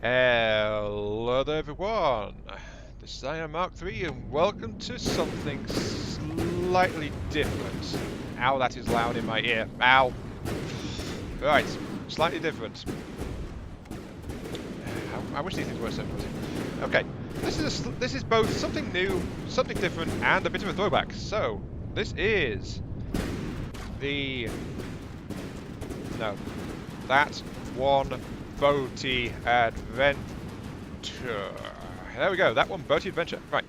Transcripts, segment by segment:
Hello there everyone, this is I am Mark 3 and welcome to something slightly different. Ow, that is loud in my ear. Ow. Right, slightly different. I wish these things were so fuzzy. Okay, this is both something new, something different, and a bit of a throwback. So, this is the... no, that one Boaty Adventure. There we go, that one, Boaty Adventure. Right.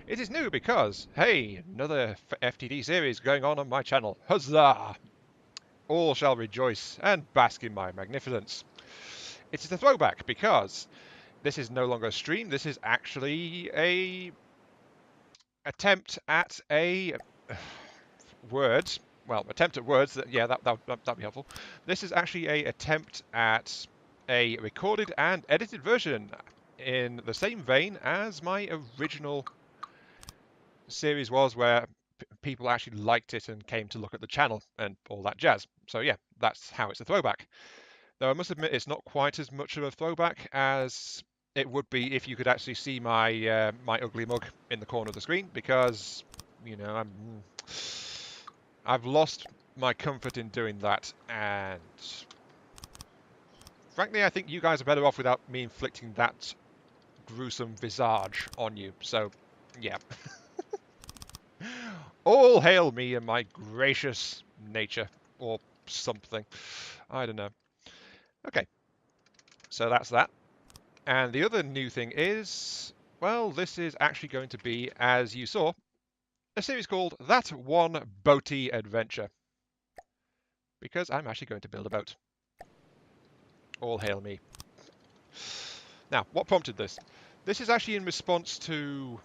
It is new because, hey, another FTD series going on my channel. Huzzah! All shall rejoice and bask in my magnificence. It is a throwback because this is no longer a stream. This is actually a attempt at a words. Well, attempt at words. Yeah, that'd be helpful. This is actually a attempt at a recorded and edited version in the same vein as my original series was, where people actually liked it and came to look at the channel and all that jazz. So yeah, that's how it's a throwback. Though I must admit it's not quite as much of a throwback as it would be if you could actually see my my ugly mug in the corner of the screen, because you know I've lost my comfort in doing that, and frankly I think you guys are better off without me inflicting that gruesome visage on you. So yeah. All hail me and my gracious nature, or something. I don't know. Okay, so that's that. And the other new thing is, well, this is actually going to be, as you saw, a series called That One Boaty Adventure. Because I'm actually going to build a boat. All hail me. Now, what prompted this? This is actually in response to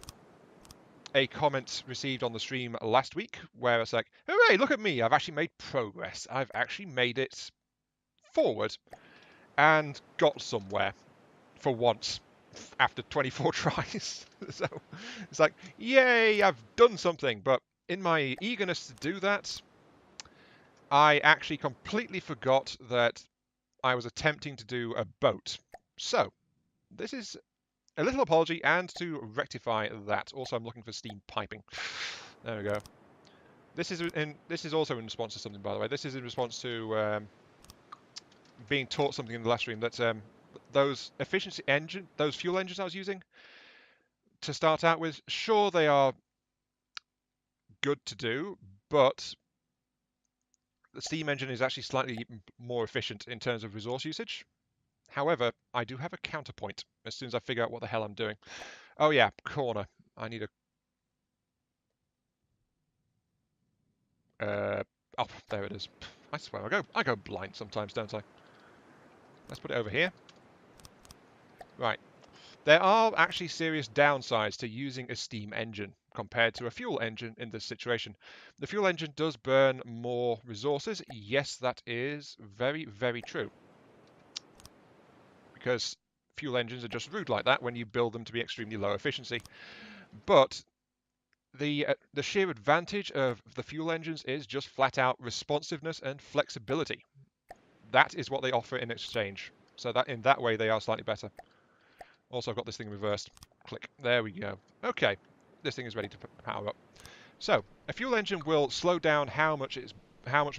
a comment received on the stream last week, where it's like, hooray, look at me, I've actually made progress. I've actually made it forward and got somewhere for once after 24 tries. So it's like, yay, I've done something. But in my eagerness to do that, I actually completely forgot that I was attempting to do a boat. So this is a little apology, and to rectify that, also I'm looking for steam piping. There we go. This is also in response to something, by the way. This is in response to being taught something in the last stream, that those those fuel engines I was using to start out with, sure, they are good to do, but the steam engine is actually slightly more efficient in terms of resource usage. However, I do have a counterpoint as soon as I figure out what the hell I'm doing. Oh yeah, corner. I need a... oh, there it is. I swear, I go blind sometimes, don't I? Let's put it over here. Right. There are actually serious downsides to using a steam engine compared to a fuel engine in this situation. The fuel engine does burn more resources. Yes, that is very, very true. Because fuel engines are just rude like that when you build them to be extremely low efficiency. But the sheer advantage of the fuel engines is just flat out responsiveness and flexibility. That is what they offer in exchange. So that in that way they are slightly better. Also, I've got this thing reversed. Click. There we go. Okay, this thing is ready to power up. So a fuel engine will slow down how much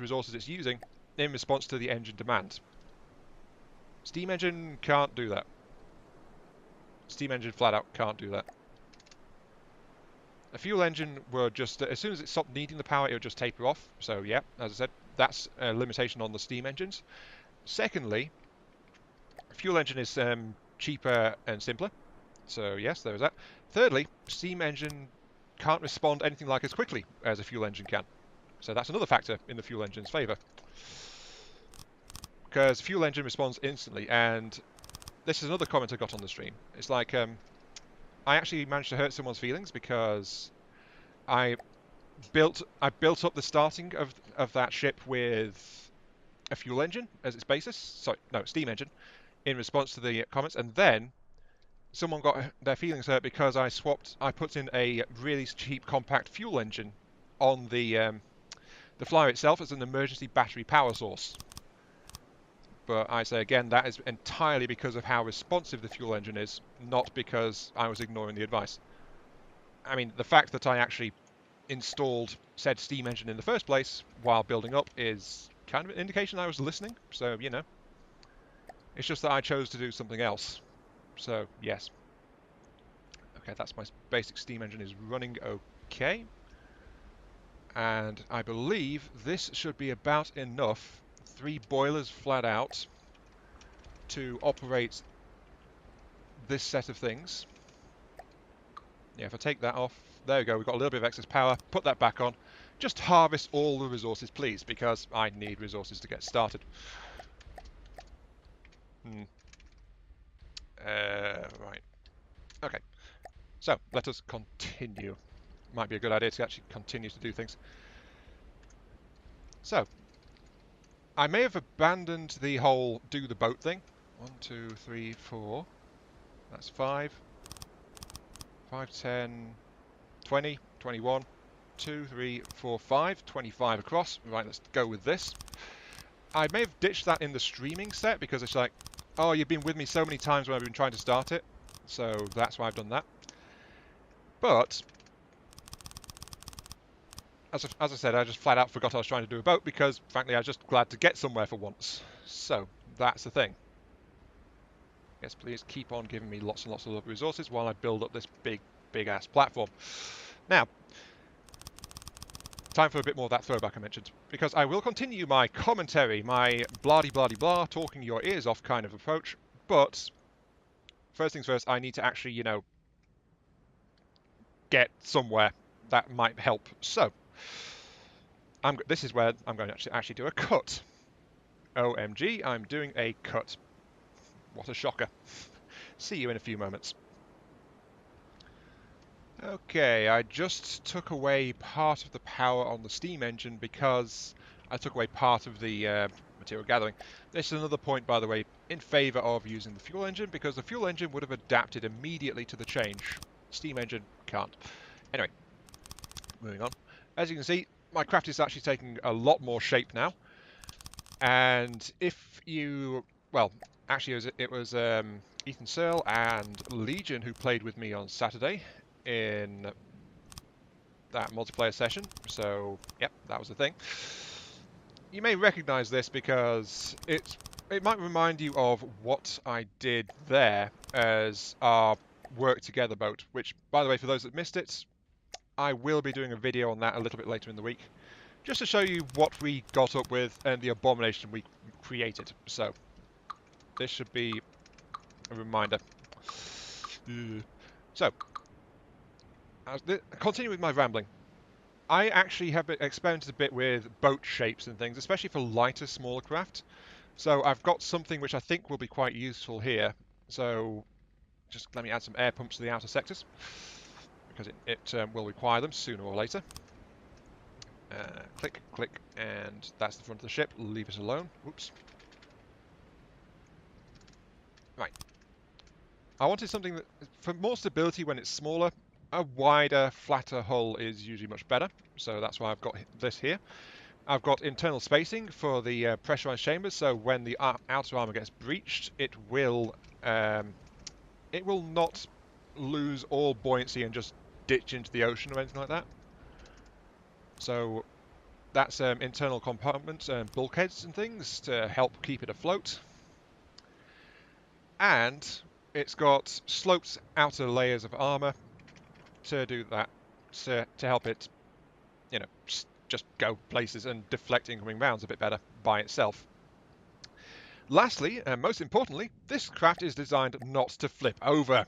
resources it's using in response to the engine demand. Steam engine can't do that. Steam engine flat out can't do that. A fuel engine will just, as soon as it stopped needing the power, it would just taper off. So yeah, as I said, that's a limitation on the steam engines. Secondly, a fuel engine is cheaper and simpler. So yes, there is that. Thirdly, steam engine can't respond anything like as quickly as a fuel engine can. So that's another factor in the fuel engine's favour. Because fuel engine responds instantly, and this is another comment I got on the stream. It's like, I actually managed to hurt someone's feelings because I built up the starting of that ship with a fuel engine as its basis. Sorry, no, steam engine, in response to the comments, and then someone got their feelings hurt because I put in a really cheap compact fuel engine on the flyer itself as an emergency battery power source. but I say again, that is entirely because of how responsive the fuel engine is, not because I was ignoring the advice. I mean, the fact that I actually installed said steam engine in the first place while building up is kind of an indication I was listening, so, you know. It's just that I chose to do something else. So, yes. Okay, that's my basic steam engine is running okay. And I believe this should be about enough, 3 boilers flat out, to operate this set of things. Yeah, if I take that off, there we go, we've got a little bit of excess power, put that back on. Just harvest all the resources, please, because I need resources to get started. Right. Okay. So, let us continue. Might be a good idea to actually continue to do things. So, I may have abandoned the whole do the boat thing. 1, 2, 3, 4. That's 5. 5, 10, 20, 21, 2, 3, 4, 5. 25 across. Right, let's go with this. I may have ditched that in the streaming set because it's like, oh, you've been with me so many times when I've been trying to start it. So that's why I've done that. But, as I said, I just flat out forgot I was trying to do a boat because, frankly, I was just glad to get somewhere for once. So, that's the thing. Yes, please keep on giving me lots and lots of resources while I build up this big-ass platform. Now, time for a bit more of that throwback I mentioned, because I will continue my commentary, my blah-de-blah-de-blah, talking your ears off kind of approach, but first things first, I need to actually, you know, get somewhere that might help. So, this is where I'm going to actually do a cut. OMG, I'm doing a cut. What a shocker. See you in a few moments. Okay, I just took away part of the power on the steam engine because I took away part of the material gathering. This is another point, by the way, in favour of using the fuel engine, because the fuel engine would have adapted immediately to the change. Steam engine can't. Anyway, moving on. As you can see, my craft is actually taking a lot more shape now. And if you... Well, actually it was Ethan Searle and Legion who played with me on Saturday in that multiplayer session. So, yep, that was the thing. You may recognize this because it might remind you of what I did there as our work together boat, which, by the way, for those that missed it, I will be doing a video on that a little bit later in the week, just to show you what we got up with and the abomination we created. So, this should be a reminder. So, continue with my rambling. I actually have experimented a bit with boat shapes and things, especially for lighter, smaller craft. So I've got something which I think will be quite useful here. So just let me add some air pumps to the outer sectors, because it will require them sooner or later. Click, click, and that's the front of the ship. Leave it alone. Whoops. Right. I wanted something that, for more stability when it's smaller, a wider, flatter hull is usually much better. So that's why I've got this here. I've got internal spacing for the pressurized chambers, so when the outer armor gets breached, it will not lose all buoyancy and just ditch into the ocean or anything like that. So that's internal compartments and bulkheads and things to help keep it afloat. And it's got sloped outer layers of armor to do that, to help it, you know, just go places and deflect incoming rounds a bit better by itself. Lastly, and most importantly, this craft is designed not to flip over.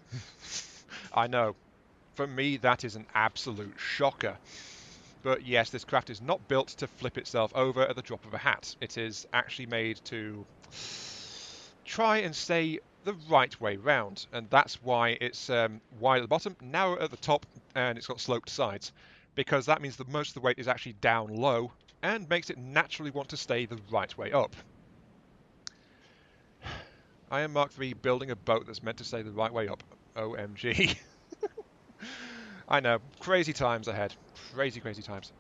I know, for me that is an absolute shocker. But yes, this craft is not built to flip itself over at the drop of a hat. It is actually made to try and stay the right way round, and that's why it's wide at the bottom, narrow at the top, and it's got sloped sides, because that means that most of the weight is actually down low and makes it naturally want to stay the right way up. I am Mark III building a boat that's meant to stay the right way up. OMG. I know, crazy times ahead. Crazy, crazy times.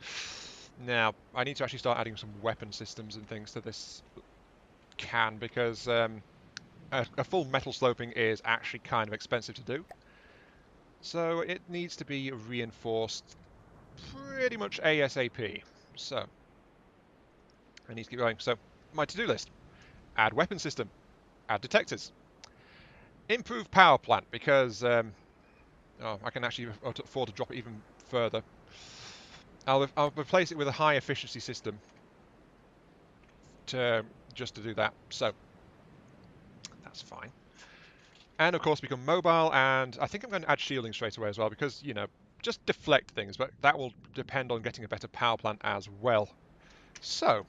Now, I need to actually start adding some weapon systems and things to this can, because a full metal sloping is actually kind of expensive to do. So it needs to be reinforced pretty much ASAP. So I need to keep going. So my to-do list: add weapon system, add detectors, improve power plant, because I can actually afford to drop it even further. I'll replace it with a high efficiency system just to do that. So that's fine. And of course become mobile, and I think I'm going to add shielding straight away as well, because, you know, just deflect things, but that will depend on getting a better power plant as well. So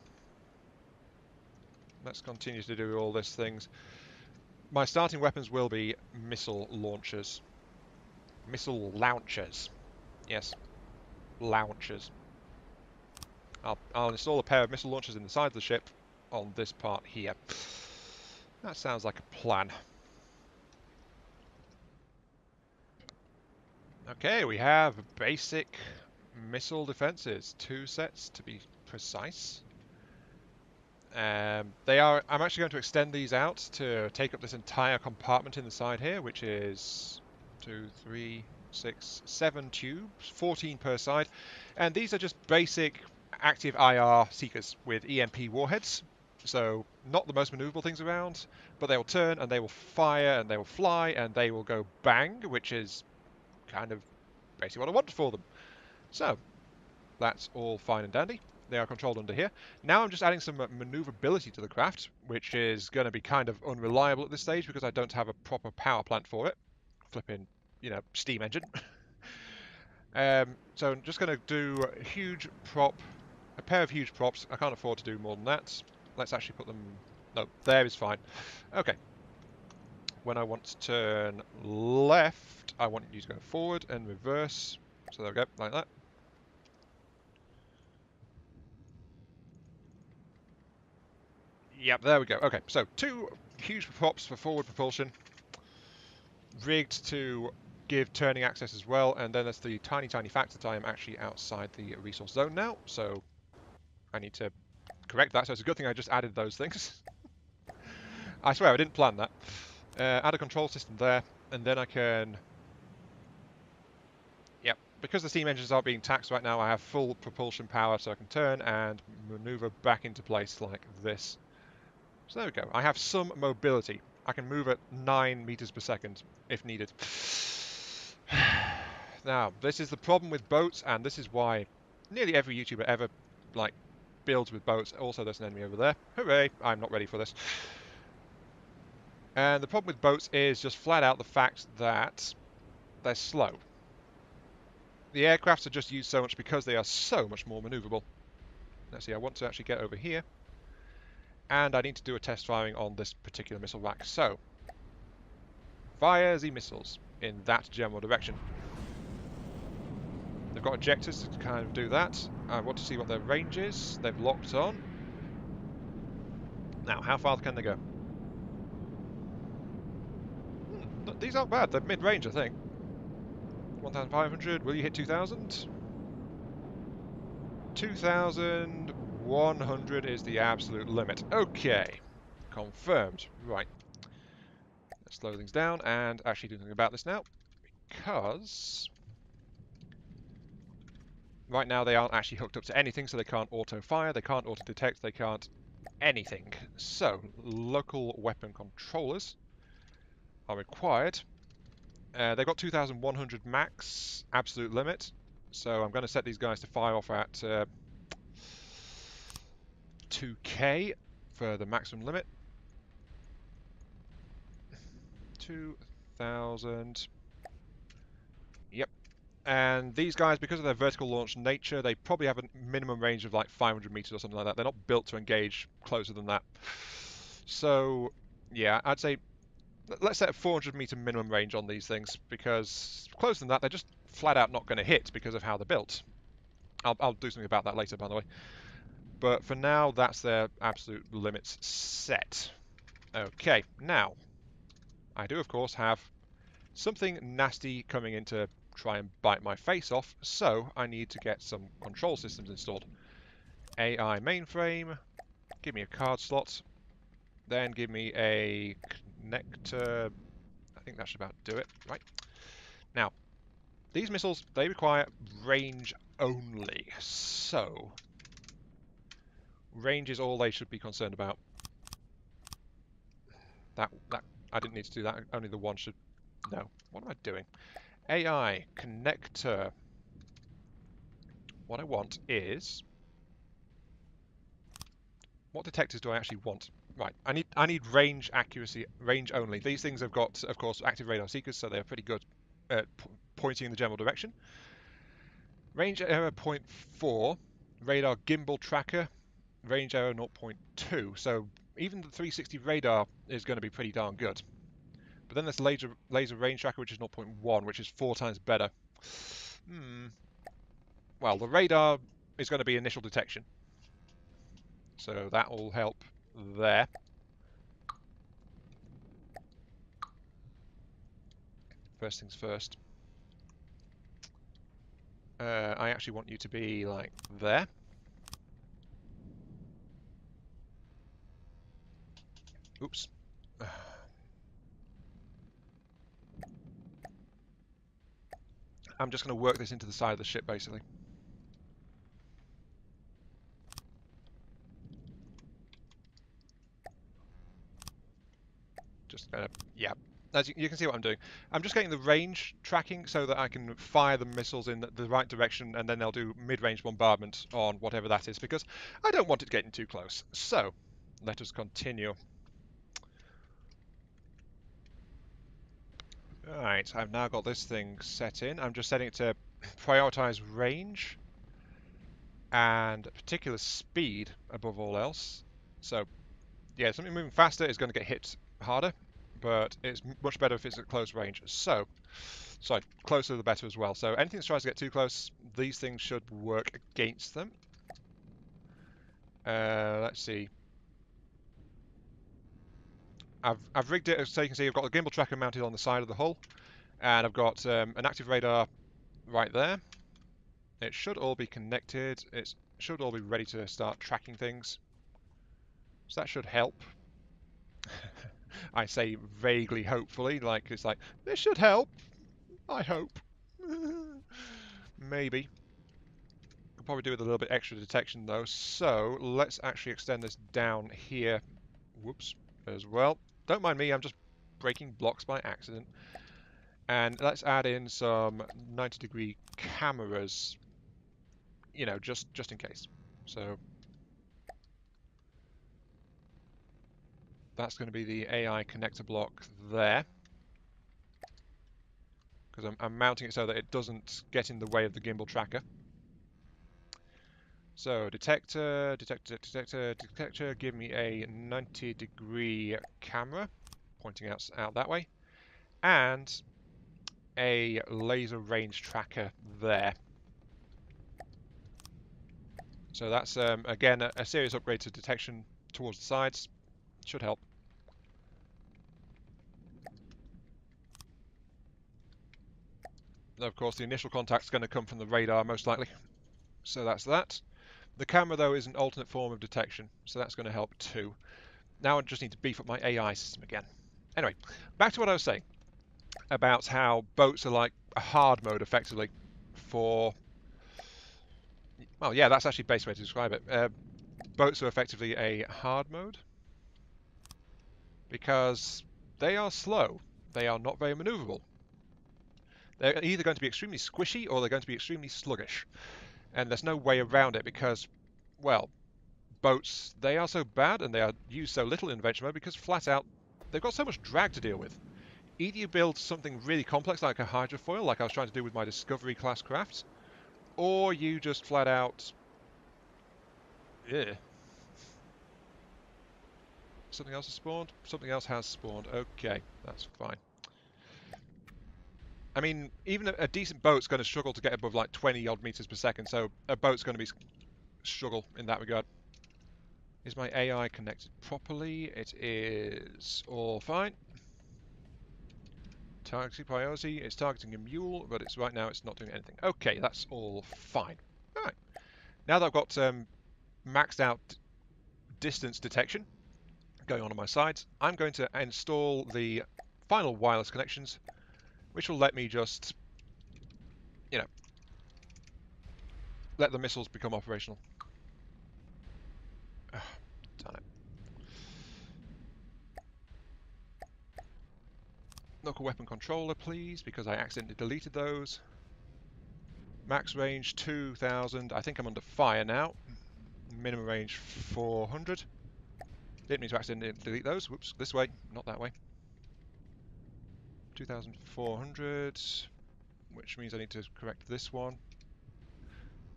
let's continue to do all these things. My starting weapons will be missile launchers. Missile launchers. Yes, launchers. I'll install a pair of missile launchers in the side of the ship on this part here. That sounds like a plan. Okay, we have basic missile defenses, 2 sets to be precise. I'm actually going to extend these out to take up this entire compartment in the side here, which is 2, 3, 6, 7 tubes, 14 per side. And these are just basic active IR seekers with EMP warheads. So not the most maneuverable things around, but they will turn and they will fire and they will fly and they will go bang, which is kind of basically what I wanted for them. So that's all fine and dandy. They are controlled under here. Now I'm just adding some maneuverability to the craft, which is going to be kind of unreliable at this stage because I don't have a proper power plant for it. Flipping, you know, steam engine. So I'm just going to do a pair of huge props. I can't afford to do more than that. Let's actually put them... No, there is fine. Okay. When I want to turn left, I want you to go forward and reverse. So there we go, like that. Yep, there we go. Okay, so 2 huge props for forward propulsion, rigged to give turning access as well, and then there's the tiny fact that I am actually outside the resource zone now, so I need to correct that. So it's a good thing I just added those things. I swear, I didn't plan that. Add a control system there, and then I can... Yep, because the steam engines are being taxed right now, I have full propulsion power, so I can turn and maneuver back into place like this. So there we go. I have some mobility. I can move at 9 meters per second if needed. Now, this is the problem with boats, and this is why nearly every YouTuber ever, like, builds with boats. Also, there's an enemy over there. Hooray! I'm not ready for this. And the problem with boats is just flat out the fact that they're slow. The aircrafts are just used so much because they are so much more maneuverable. Let's see, I want to actually get over here. And I need to do a test firing on this particular missile rack. So, fire the missiles in that general direction. They've got ejectors to kind of do that. I want to see what their range is. They've locked on. Now, how far can they go? These aren't bad. They're mid-range, I think. 1,500. Will you hit 2,000? 2,100 is the absolute limit. Okay. Confirmed. Right. Let's slow things down and actually do something about this now. Because... right now they aren't actually hooked up to anything, so they can't auto-fire, they can't auto-detect, they can't anything. So, local weapon controllers are required. They've got 2,100 max, absolute limit. So I'm going to set these guys to fire off at 2k for the maximum limit. 2,000. Yep. And these guys, because of their vertical launch nature, they probably have a minimum range of like 500 meters or something like that. They're not built to engage closer than that. So, yeah, I'd say let's set a 400 meter minimum range on these things, because closer than that, they're just flat out not going to hit because of how they're built. I'll do something about that later, by the way. But for now, that's their absolute limits set. Okay, now, I do, of course, have something nasty coming in to try and bite my face off, so I need to get some control systems installed. AI mainframe, give me a card slot. Then give me a connector. I think that should about do it. Right. Now, these missiles, they require range only. So, range is all they should be concerned about. That I didn't need to do that. Only the one should. No. What am I doing? AI connector. What I want is, what detectors do I actually want? Right. I need range accuracy, range only. These things have got, of course, active radar seekers, so they're pretty good at pointing in the general direction. Range error 0.4, radar gimbal tracker, range error 0.2. So even the 360 radar is going to be pretty darn good. But then there's laser range tracker, which is 0.1, which is 4 times better. Well, the radar is going to be initial detection, so that will help there. First things first. I actually want you to be like there. Oops. I'm just going to work this into the side of the ship, basically. Just yeah. As you can see what I'm doing. I'm just getting the range tracking so that I can fire the missiles in the right direction, and then they'll do mid-range bombardment on whatever that is, because I don't want it getting too close. So, let us continue. Alright, I've now got this thing set in. I'm just setting it to prioritize range and particular speed above all else. So, yeah, something moving faster is going to get hit harder, but it's much better if it's at close range. So, sorry, closer the better as well. So anything that tries to get too close, these things should work against them. Let's see. I've rigged it so you can see I've got the gimbal tracker mounted on the side of the hull, and I've got an active radar right there. It should all be connected. It should all be ready to start tracking things. So that should help. I say vaguely, hopefully, like it's like, this should help. I hope. Maybe. Could probably do with a little bit extra detection though. So let's actually extend this down here. Whoops, as well. Don't mind me, I'm just breaking blocks by accident. And let's add in some 90-degree cameras, you know, just in case. So that's going to be the AI connector block there. Because I'm mounting it so that it doesn't get in the way of the gimbal tracker. So detector, give me a 90-degree camera pointing out that way, and a laser range tracker there. So that's again a serious upgrade to detection towards the sides. Should help. Of course, the initial contact is going to come from the radar most likely. So that's that. The camera though is an alternate form of detection, so that's going to help too. Now I just need to beef up my AI system again. Anyway, back to what I was saying about how boats are like a hard mode effectively for, well, yeah, that's actually the best way to describe it. Boats are effectively a hard mode because they are slow. They are not very maneuverable. They're either going to be extremely squishy or they're going to be extremely sluggish. And there's no way around it because, well, boats, they are so bad and they are used so little in adventure mode because flat out, they've got so much drag to deal with. Either you build something really complex like a hydrofoil, like I was trying to do with my Discovery class crafts, or you just flat out... Yeah. Something else has spawned? Something else has spawned. Okay, that's fine. I mean, even a decent boat's going to struggle to get above like 20 odd meters per second, so a boat's going to be struggle in that regard. Is my AI connected properly? It is all fine. Targeting priority, it's targeting a mule, but it's right now it's not doing anything. Okay, that's all fine. Alright. Now that I've got maxed out distance detection, going on my sides. I'm going to install the final wireless connections, which will let me just, you know, let the missiles become operational. Ugh, darn it. Local weapon controller, please, because I accidentally deleted those. Max range 2000. I think I'm under fire now. Minimum range 400. Didn't mean to accidentally delete those. Whoops, this way, not that way. 2400, which means I need to correct this one.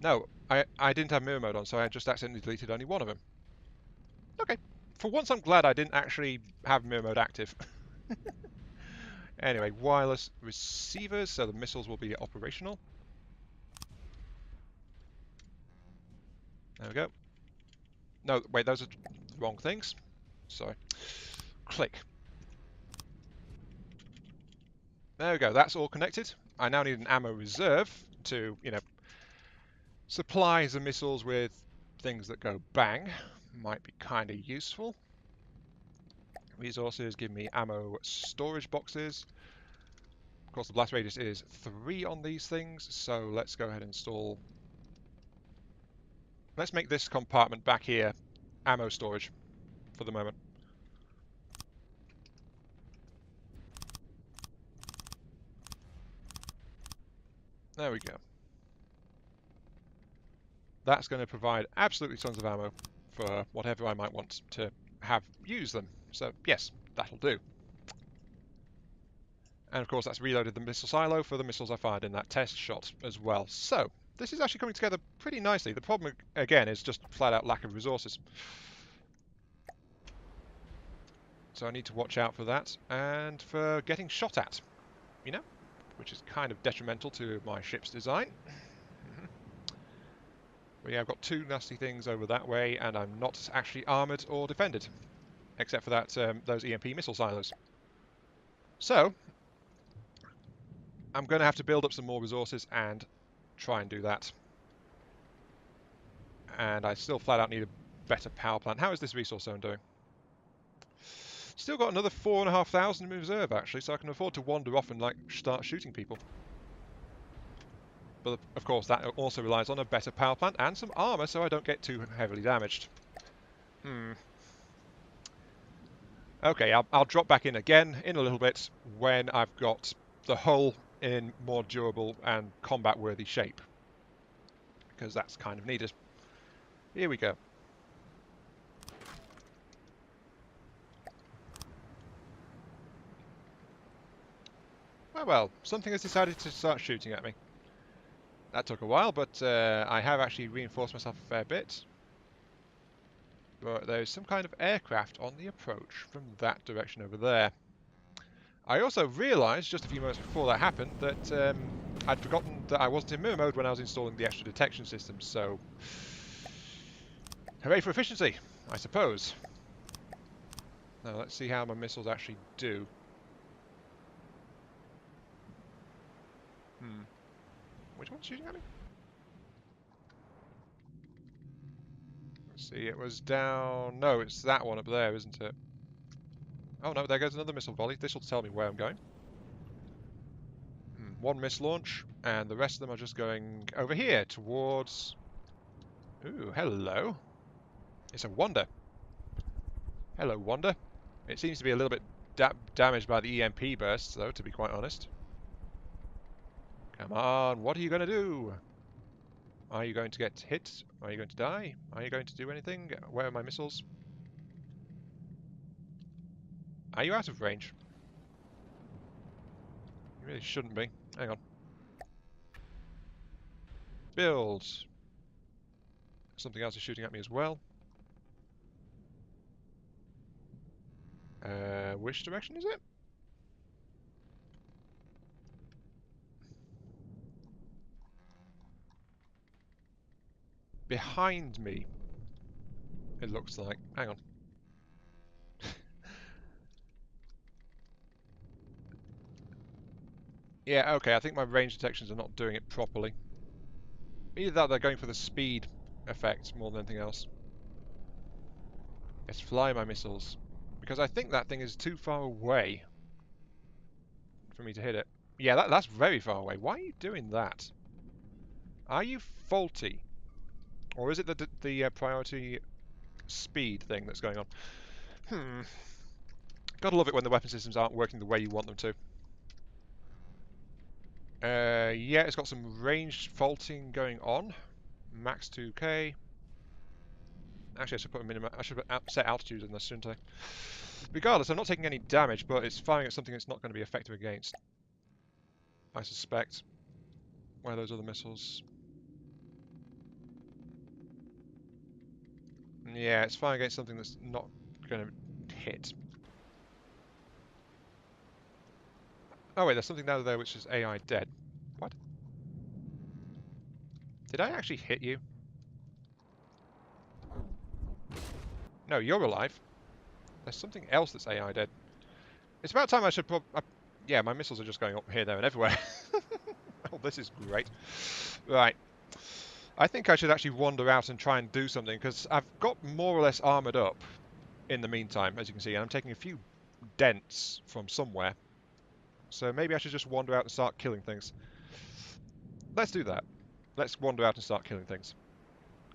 No, I didn't have mirror mode on, so I just accidentally deleted only one of them. Okay, for once I'm glad I didn't actually have mirror mode active. Anyway, wireless receivers, so the missiles will be operational. There we go. No, wait, those are the wrong things. Sorry. Click. There we go, that's all connected. I now need an ammo reserve to, you know, supply the missiles with things that go bang. Might be kind of useful. Resources give me ammo storage boxes. Of course, the blast radius is 3 on these things, so let's go ahead and install. Let's make this compartment back here ammo storage for the moment. There we go. That's going to provide absolutely tons of ammo for whatever I might want to have use them. So yes, that'll do. And of course that's reloaded the missile silo for the missiles I fired in that test shot as well. So this is actually coming together pretty nicely. The problem again is just flat out lack of resources. So I need to watch out for that and for getting shot at, you know, which is kind of detrimental to my ship's design. But yeah, I've got 2 nasty things over that way, and I'm not actually armoured or defended, except for that those EMP missile silos. So I'm going to have to build up some more resources and try and do that. And I still flat out need a better power plant. How is this resource zone doing? Still got another 4,500 in reserve, actually, so I can afford to wander off and like start shooting people. But of course, that also relies on a better power plant and some armour, so I don't get too heavily damaged. Okay, I'll drop back in again in a little bit when I've got the hull in more durable and combat-worthy shape, because that's kind of needed. Here we go. Well, something has decided to start shooting at me. That took a while, but I have actually reinforced myself a fair bit. But there's some kind of aircraft on the approach from that direction over there. I also realised, just a few moments before that happened, that I'd forgotten that I wasn't in mirror mode when I was installing the extra detection system, so hooray for efficiency, I suppose. Now let's see how my missiles actually do. Which one's shooting at me? Let's see, it was down... No, it's that one up there, isn't it? Oh no, there goes another missile volley. This will tell me where I'm going. One miss launch, and the rest of them are just going over here towards... Ooh, hello. It's a Wonder. Hello, Wonder. It seems to be a little bit damaged by the EMP bursts, though, to be quite honest. Come on, what are you going to do? Are you going to get hit? Are you going to die? Are you going to do anything? Where are my missiles? Are you out of range? You really shouldn't be. Hang on. Build. Something else is shooting at me as well. Which direction is it? Behind me, it looks like. Hang on. Yeah, okay, I think my range detections are not doing it properly. Either that or they're going for the speed effect more than anything else. Let's fly my missiles. Because I think that thing is too far away for me to hit it. Yeah, that's very far away. Why are you doing that? Are you faulty? Or is it the priority speed thing that's going on? Gotta love it when the weapon systems aren't working the way you want them to. Yeah, it's got some range faulting going on. Max 2k. Actually, I should put a minimum. I should set altitude in this, shouldn't I? Regardless, I'm not taking any damage, but it's firing at something it's not going to be effective against. I suspect. Where are those other missiles? Yeah, it's firing against something that's not going to hit. Oh wait, there's something down there which is AI dead. What? Did I actually hit you? No, you're alive. There's something else that's AI dead. It's about time I should yeah, my missiles are just going up here, there, and everywhere. Oh, this is great. Right. I think I should actually wander out and try and do something, because I've got more or less armoured up in the meantime, as you can see, and I'm taking a few dents from somewhere. So maybe I should just wander out and start killing things. Let's do that. Let's wander out and start killing things.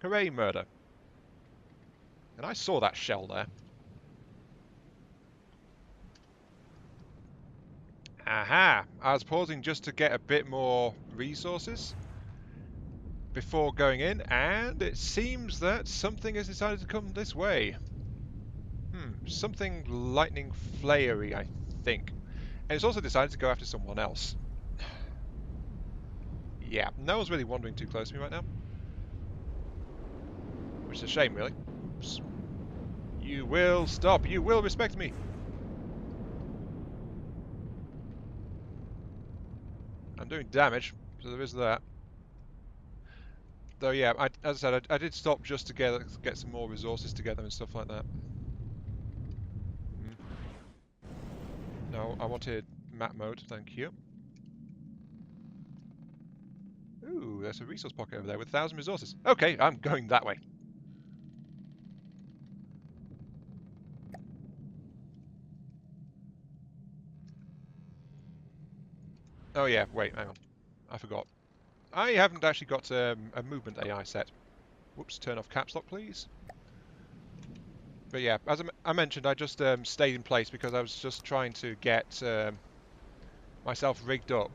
Hooray, murder. And I saw that shell there. Aha! I was pausing just to get a bit more resources before going in, and it seems that something has decided to come this way. Something lightning flayery, I think. And it's also decided to go after someone else. Yeah, no one's really wandering too close to me right now. Which is a shame, really. You will stop. You will respect me. I'm doing damage, so there is that. Though, yeah, as I said, I did stop just to get some more resources together and stuff like that. No, I wanted map mode, thank you. Ooh, there's a resource pocket over there with 1,000 resources. Okay, I'm going that way. Oh yeah, wait, hang on. I forgot. I haven't actually got a movement AI set. Whoops, turn off caps lock, please. But yeah, as I mentioned, I just stayed in place because I was just trying to get myself rigged up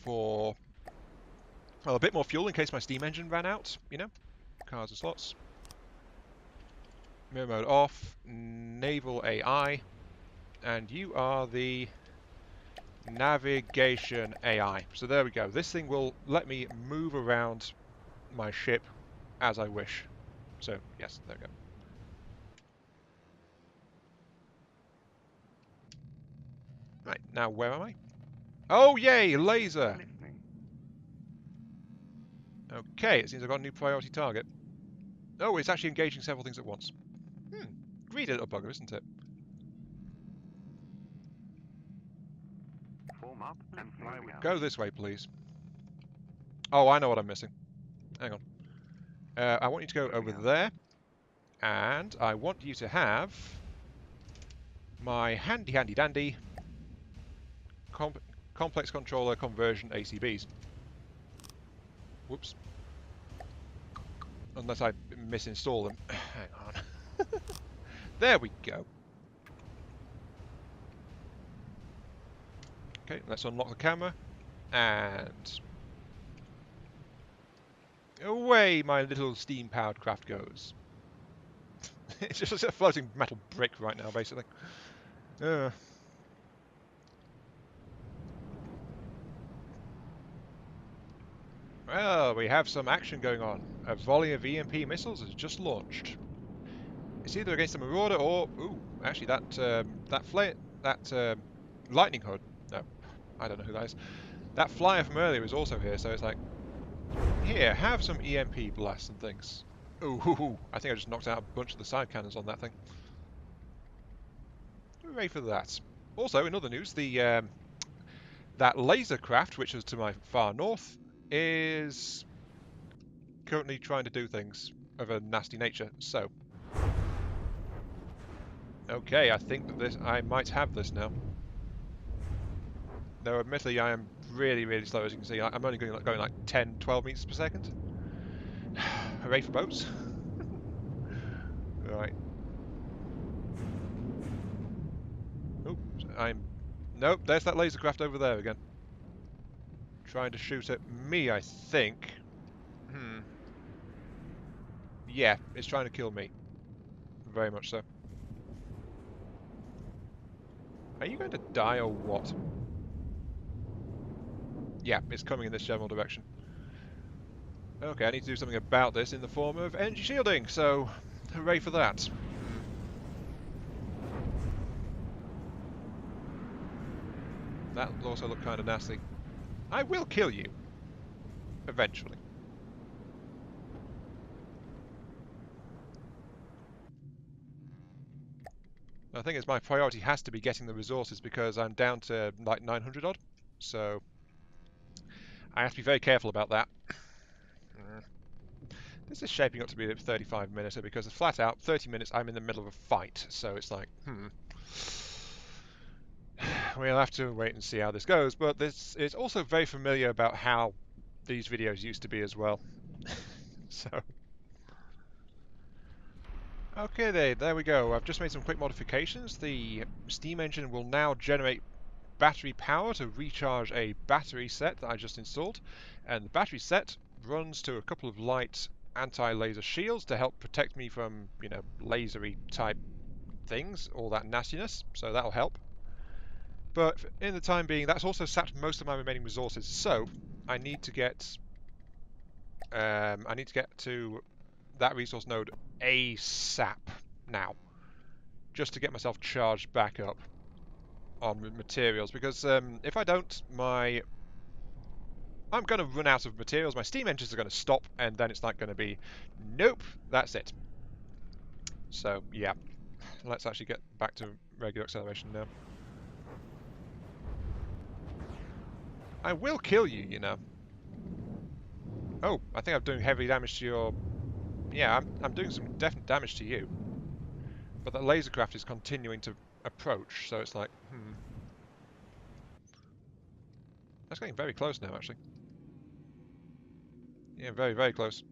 for, well, a bit more fuel in case my steam engine ran out, you know? Cars and slots. Mirror mode off, naval AI, and you are the navigation AI. So there we go. This thing will let me move around my ship as I wish. So, yes, there we go. Right, now where am I? Oh, yay, laser! Okay, it seems I've got a new priority target. Oh, it's actually engaging several things at once. Greedy little bugger, isn't it? Form up and fly with Go this way, please. Oh, I know what I'm missing. Hang on. I want you to go over there, and I want you to have my handy dandy complex controller conversion ACBs. Whoops. Unless I misinstall them. Hang on. There we go. Okay, let's unlock the camera, and away my little steam-powered craft goes. It's just a floating metal brick right now, basically. Well, we have some action going on. A volley of EMP missiles has just launched. It's either against the Marauder or, ooh, actually that lightning hood. No, I don't know who that is. That flyer from earlier is also here, so it's like, here, have some EMP blasts and things. Ooh, I think I just knocked out a bunch of the side cannons on that thing. Hooray for that. Also, in other news, that laser craft, which is to my far north, is currently trying to do things of a nasty nature. So, Okay, I think that this I might have this now. Though admittedly I am really, really slow, as you can see. I'm only going like 10, 12 meters per second. Hooray for boats. Right. Oops, Nope, there's that laser craft over there again. Trying to shoot at me, I think. Yeah, it's trying to kill me. Very much so. Are you going to die or what? Yeah, it's coming in this general direction. Okay, I need to do something about this in the form of energy shielding, so hooray for that. That will also look kind of nasty. I will kill you. Eventually. The thing is, my priority has to be getting the resources because I'm down to like 900 odd. So I have to be very careful about that. This is shaping up to be a 35 minutes because it's flat out 30 minutes I'm in the middle of a fight. So it's like, we'll have to wait and see how this goes. But this is also very familiar about how these videos used to be as well. So, okay, there we go. I've just made some quick modifications. The steam engine will now generate battery power to recharge a battery set that I just installed, and the battery set runs to a couple of light anti-laser shields to help protect me from, lasery type things, all that nastiness, so that'll help. But in the time being, that's also sapped most of my remaining resources, so I need to get to that resource node ASAP now, just to get myself charged back up on materials, because if I don't, I'm going to run out of materials, my steam engines are going to stop, and then it's not going to be, nope, that's it. So, yeah, let's actually get back to regular acceleration now. I will kill you, you know. Oh, I think I'm doing heavy damage to your... Yeah, I'm doing some definite damage to you. But that laser craft is continuing to approach, so it's like, That's getting very close now, actually. Yeah, very, very close.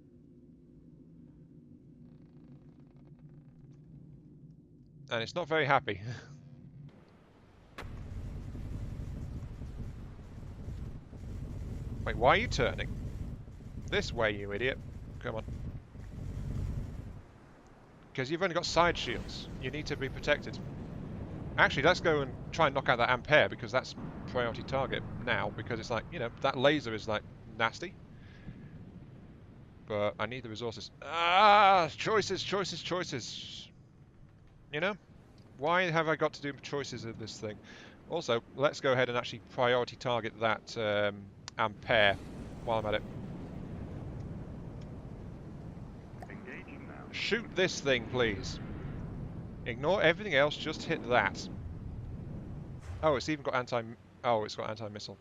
And it's not very happy. Wait, why are you turning? This way, you idiot. Come on. Because you've only got side shields. You need to be protected. Actually, let's go and try and knock out that Ampere, because that's priority target now, because it's like, that laser is like nasty. But I need the resources. Ah, choices, choices, choices. Why have I got to do choices in this thing? Also, let's go ahead and actually priority target that Ampere while I'm at it. Shoot this thing, please. Ignore everything else, just hit that. Oh, it's even got it's got anti-missile.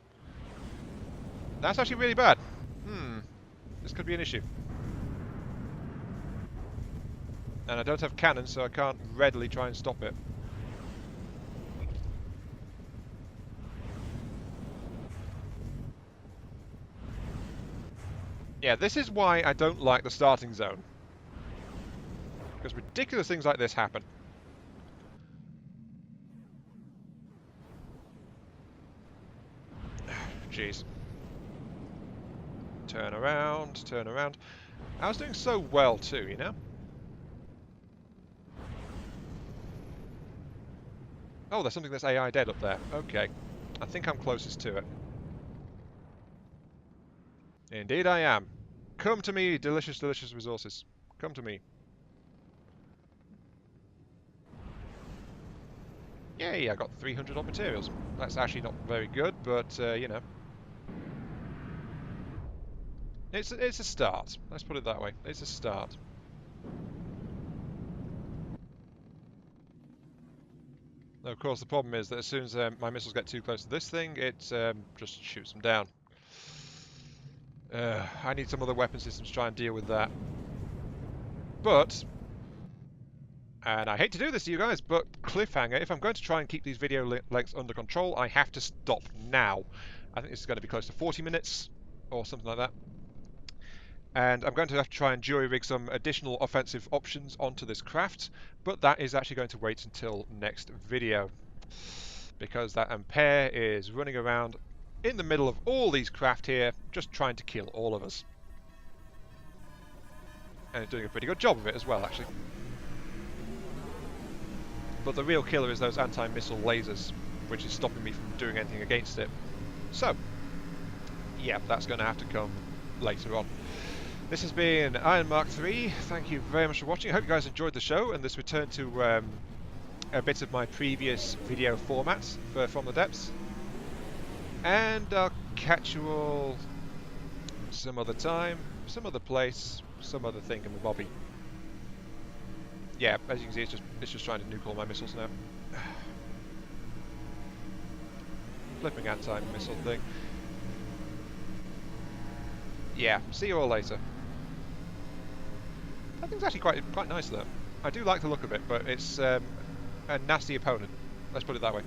That's actually really bad. This could be an issue. And I don't have cannons, so I can't readily try and stop it. Yeah, this is why I don't like the starting zone. Because ridiculous things like this happen. Jeez. Turn around, turn around. I was doing so well too, you know? Oh, there's something that's AI dead up there. Okay. I think I'm closest to it. Indeed I am. Come to me, delicious, delicious resources. Come to me. Yay, I got 300 odd materials. That's actually not very good, but, It's a start. Let's put it that way. It's a start. Now, of course, the problem is that as soon as my missiles get too close to this thing, it just shoots them down. I need some other weapon systems to try and deal with that. But And I hate to do this to you guys, but cliffhanger, if I'm going to try and keep these video lengths under control, I have to stop now. I think this is going to be close to 40 minutes or something like that. And I'm going to have to try and jury-rig some additional offensive options onto this craft, but that is actually going to wait until next video, because that Ampere is running around in the middle of all these craft here, just trying to kill all of us. And it's doing a pretty good job of it as well, actually. But the real killer is those anti-missile lasers, which is stopping me from doing anything against it. So, yeah, that's going to have to come later on. This has been Iron Mark 3. Thank you very much for watching. I hope you guys enjoyed the show and this return to a bit of my previous video formats for From the Depths. And I'll catch you all some other time, some other place, some other thing in the bobby. Yeah, as you can see, it's just trying to nuke all my missiles now. Flipping anti-missile thing. Yeah, see you all later. That thing's actually quite nice though. I do like the look of it, but it's a nasty opponent. Let's put it that way.